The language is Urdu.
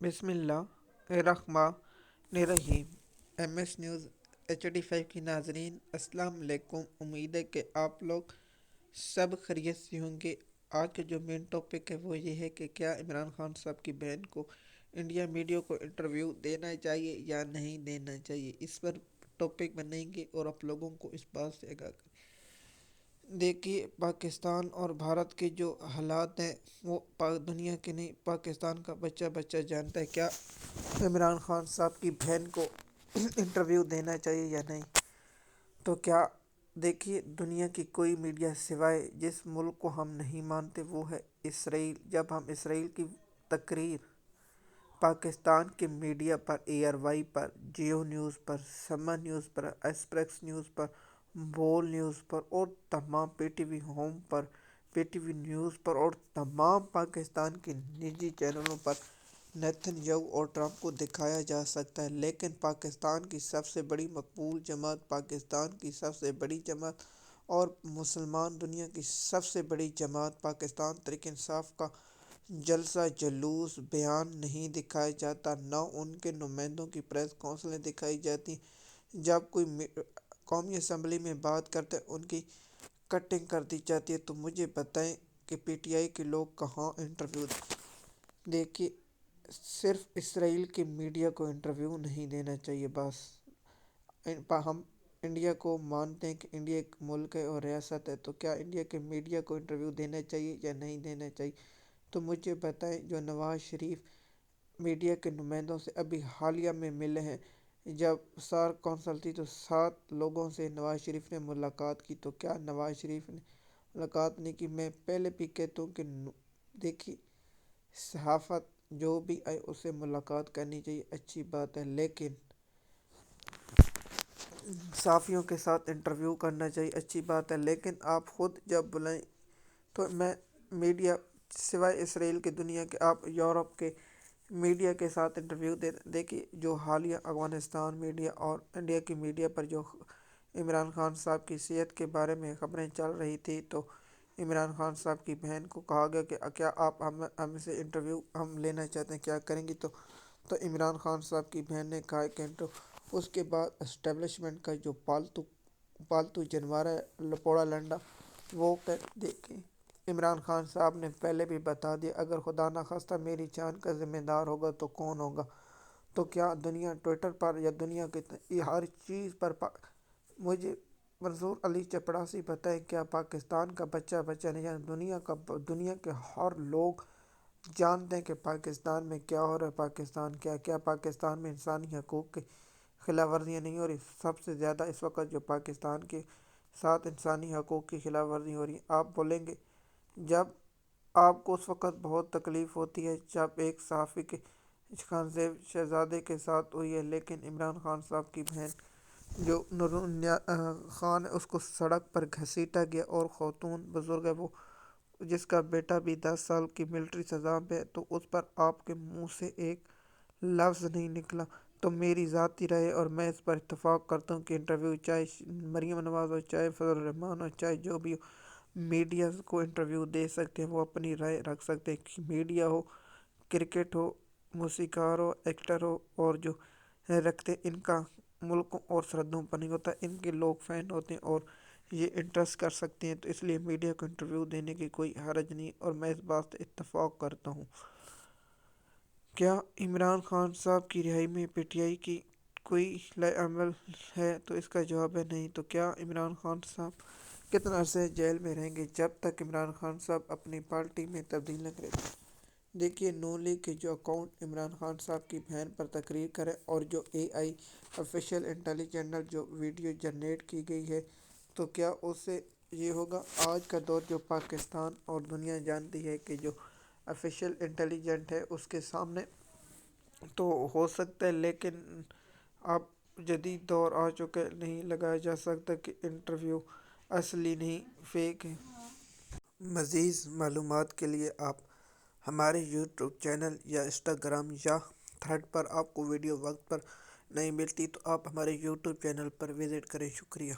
بسم اللہ الرحمن الرحیم۔ ایم ایس نیوز HD5 کی ناظرین السلام علیکم۔ امید ہے کہ آپ لوگ سب خیریت سے ہوں گے۔ آج کا جو مین ٹاپک ہے وہ یہ ہے کہ کیا عمران خان صاحب کی بہن کو انڈیا میڈیا کو انٹرویو دینا چاہیے یا نہیں دینا چاہیے، اس پر ٹاپک بنائیں گے اور آپ لوگوں کو اس بات سے آگاہ کریں۔ دیکھیے، پاکستان اور بھارت کے جو حالات ہیں وہ دنیا کے نہیں، پاکستان کا بچہ بچہ جانتا ہے کیا عمران خان صاحب کی بہن کو انٹرویو دینا چاہیے یا نہیں۔ تو کیا دیکھیے، دنیا کی کوئی میڈیا سوائے جس ملک کو ہم نہیں مانتے وہ ہے اسرائیل۔ جب ہم اسرائیل کی تقریر پاکستان کے میڈیا پر ARY پر، جیو نیوز پر، سما نیوز پر، ایکسپریس نیوز پر، بول نیوز پر اور تمام PTV ہوم پر، PTV نیوز پر اور تمام پاکستان کے نجی چینلوں پر نیتن یاہو اور ٹرمپ کو دکھایا جا سکتا ہے، لیکن پاکستان کی سب سے بڑی مقبول جماعت، پاکستان کی سب سے بڑی جماعت اور مسلمان دنیا کی سب سے بڑی جماعت پاکستان تحریک انصاف کا جلسہ جلوس بیان نہیں دکھایا جاتا، نہ ان کے نمائندوں کی پریس کانفرنسیں دکھائی جاتی۔ جب کوئی قومی اسمبلی میں بات کرتے ہیں ان کی کٹنگ کر دی جاتی ہے۔ تو مجھے بتائیں کہ PTI کے لوگ کہاں انٹرویو دیں۔ دیکھیے، صرف اسرائیل کے میڈیا کو انٹرویو نہیں دینا چاہیے۔ بس ہم انڈیا کو مانتے ہیں کہ انڈیا ایک ملک ہے اور ریاست ہے، تو کیا انڈیا کے میڈیا کو انٹرویو دینا چاہیے یا نہیں دینا چاہیے؟ تو مجھے بتائیں، جو نواز شریف میڈیا کے نمائندوں سے ابھی حالیہ میں ملے ہیں، جب سار کونسل تھی تو 7 لوگوں سے نواز شریف نے ملاقات کی، تو کیا نواز شریف نے ملاقات نہیں کی؟ میں پہلے بھی کہتا ہوں کہ دیکھیے، صحافت جو بھی آئے اسے ملاقات کرنی چاہیے، اچھی بات ہے، لیکن صحافیوں کے ساتھ انٹرویو کرنا چاہیے، اچھی بات ہے، لیکن آپ خود جب بلائیں تو میں میڈیا سوائے اسرائیل کے دنیا کے آپ یورپ کے میڈیا کے ساتھ انٹرویو دیکھیے، جو حالیہ افغانستان میڈیا اور انڈیا کی میڈیا پر جو عمران خان صاحب کی صحت کے بارے میں خبریں چل رہی تھی، تو عمران خان صاحب کی بہن کو کہا گیا کہ کیا آپ ہم سے انٹرویو ہم لینا چاہتے ہیں، کیا کریں گی؟ تو عمران خان صاحب کی بہن نے کہا کہ اس کے بعد اسٹیبلشمنٹ کا جو پالتو جانور ہے لپوڑا لنڈا وہ دیکھیں، عمران خان صاحب نے پہلے بھی بتا دیا اگر خدا نخواستہ میری جان کا ذمہ دار ہوگا تو کون ہوگا؟ تو کیا دنیا ٹویٹر پر یا دنیا کے ہر چیز پر مجھے منصور علی چپڑاسی بتائیں، کیا پاکستان کا بچہ بچہ نہیں جانتا؟ دنیا کے ہر لوگ جانتے ہیں کہ پاکستان میں کیا ہو رہا ہے، پاکستان کیا پاکستان میں انسانی حقوق کی خلاف ورزیاں نہیں ہو رہی؟ سب سے زیادہ اس وقت جو پاکستان کے ساتھ انسانی حقوق کی خلاف ورزی ہو رہی ہے، آپ بولیں گے جب آپ کو اس وقت بہت تکلیف ہوتی ہے جب ایک صحافی کے خانزیب شہزادے کے ساتھ ہوئی ہے، لیکن عمران خان صاحب کی بہن جو نورون خان ہے اس کو سڑک پر گھسیٹا گیا، اور خاتون بزرگ ہے وہ جس کا بیٹا بھی 10 سال کی ملٹری سزا پہ ہے، تو اس پر آپ کے منہ سے ایک لفظ نہیں نکلا۔ تو میری ذاتی رائے اور میں اس پر اتفاق کرتا ہوں کہ انٹرویو چاہے مریم نواز ہو، چاہے فضل الرحمان ہو، چاہے جو بھی ہو، میڈیا کو انٹرویو دے سکتے ہیں، وہ اپنی رائے رکھ سکتے ہیں۔ میڈیا ہو، کرکٹ ہو، موسیقار ہو، ایکٹر ہو، اور جو رکھتے ان کا ملکوں اور سرحدوں پر نہیں ہوتا، ان کے لوگ فین ہوتے ہیں اور یہ انٹرسٹ کر سکتے ہیں، تو اس لیے میڈیا کو انٹرویو دینے کی کوئی حرج نہیں، اور میں اس بات سے اتفاق کرتا ہوں۔ کیا عمران خان صاحب کی رہائی میں PTI کی کوئی عمل ہے؟ تو اس کا جواب ہے نہیں۔ تو کیا عمران خان صاحب کتنا عرصہ جیل میں رہیں گے جب تک عمران خان صاحب اپنی پارٹی میں تبدیل نہ کریں؟ دیکھیے، نون لیگ کے جو اکاؤنٹ عمران خان صاحب کی بہن پر تقریر کرے اور جو AI آفیشیل انٹیلیجنس جو ویڈیو جنریٹ کی گئی ہے، تو کیا اس سے یہ ہوگا؟ آج کا دور جو پاکستان اور دنیا جانتی ہے کہ جو آفیشیل انٹیلیجنٹ ہے اس کے سامنے تو ہو سکتا ہے، لیکن اب جدید دور آ چکا ہے، نہیں لگایا جا سکتا کہ انٹرویو اصلی نہیں فیک ہے۔ مزید معلومات کے لیے آپ ہمارے YouTube چینل یا انسٹاگرام یا تھریڈ پر آپ کو ویڈیو وقت پر نہیں ملتی تو آپ ہمارے YouTube چینل پر وزٹ کریں۔ شکریہ۔